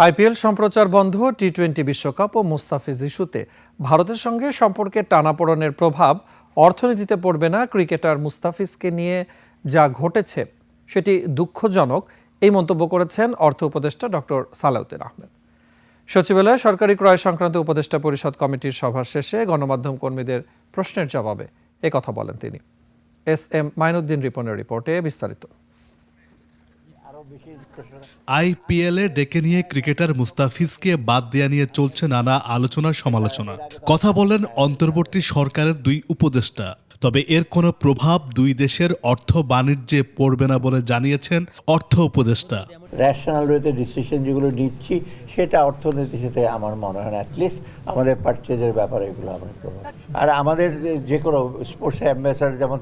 IPL সম্প্রচার বন্ধ, টি-20 বিশ্বকাপ ও মুস্তাফিজ ইস্যুতে ভারতের সঙ্গে সম্পর্কে টানাপোড়েনের প্রভাব অর্থনীতিতে পড়বে না। ক্রিকেটার মুস্তাফিজকে নিয়ে যা ঘটেছে সেটি দুঃখজনক, এই মন্তব্য করেছেন অর্থ উপদেষ্টা ডক্টর সালাউদ্দিন আহমেদ। সচিবালয়ে সরকারি ক্রয় সংক্রান্ত উপদেষ্টা পরিষদ কমিটির সভা শেষে গণমাধ্যম কর্মীদের প্রশ্নের জবাবে একথা বলেন তিনি। এস.এম. মাইনুদ্দিন রিপনের রিপোর্টে বিস্তারিত। আইপিএলে ডেকে নিয়ে ক্রিকেটার মুস্তাফিজকে বাদ দেয়া নিয়ে চলছে নানা আলোচনা সমালোচনা। কথা বলেন অন্তর্বর্তী সরকারের দুই উপদেষ্টা, তবে এর কোনো প্রভাব দুই দেশের অর্থ বাণিজ্যে পড়বে না বলে জানিয়েছেন অর্থ উপদেষ্টা। র্যাশনাল ওয়েতে ডিসিশন যেগুলো নিচ্ছি সেটা অর্থনীতির সাথে আমার মনে হয় না, অ্যাটলিস্ট আমাদের পারচেজের ব্যাপারে এগুলো আমার প্রভাব। আর আমাদের যে কোনো স্পোর্টস অ্যাম্বাসেডর যেমন,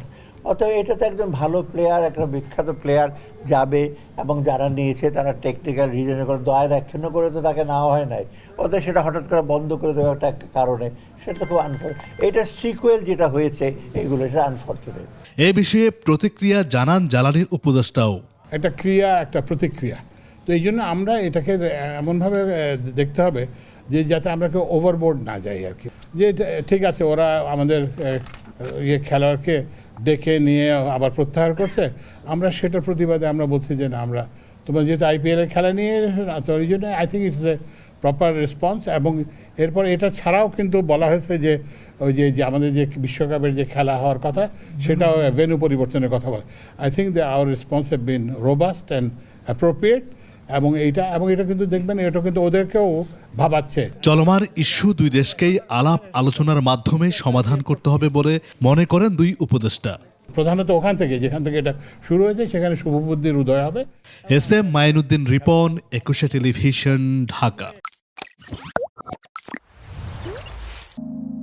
অতএব এটা তো একজন ভালো প্লেয়ার, একটা বিখ্যাত প্লেয়ার যাবে এবং যারা নিয়েছে তারা টেকনিক্যাল রিজনে করে দয়া দাক্ষিণ্য করে তো তাকে নেওয়া হয় নাই, অতএব সেটা হঠাৎ করে বন্ধ করে দেওয়া একটা কারণে সেটা খুব এটা সিকুয়েল যেটা হয়েছে এগুলো এটা আনফর্চুনেট। এ বিষয়ে প্রতিক্রিয়া জানান জ্বালানি উপদেষ্টাও। একটা ক্রিয়া, একটা প্রতিক্রিয়া, তো এই জন্য আমরা এটাকে এমনভাবে দেখতে হবে যে যাতে আমরা কেউ ওভারবোর্ড না যাই আর কি। যে ঠিক আছে, ওরা আমাদের খেলোয়াড়কে ডেকে নিয়ে আবার প্রত্যাহার করছে, আমরা সেটার প্রতিবাদে আমরা বলছি যে না, আমরা তোমরা যেহেতু আইপিএলের খেলা নিয়ে, তো এই জন্য I think it's a proper response. এবং এরপর এটা ছাড়াও কিন্তু বলা হয়েছে যে ওই যে আমাদের যে বিশ্বকাপের যে খেলা হওয়ার কথা সেটাও ভেন্যু পরিবর্তনের কথা বলে। I think the our response have been robust and appropriate. এবং এটা কিন্তু দেখবেন, এটা কিন্তু ওদেরকেও ভাবাচ্ছে। চলমান ইস্যু দুই দেশকেই আলাপ আলোচনার মাধ্যমে সমাধান করতে হবে বলে মনে করেন দুই উপদেষ্টা। প্রধানত ওখান থেকে, যেখান থেকে এটা শুরু হয়েছে সেখানে শুভবুদ্ধির উদয় হবে। এস.এম. মাইনুদ্দিন রিপন, 21 টেলিভিশন, ঢাকা।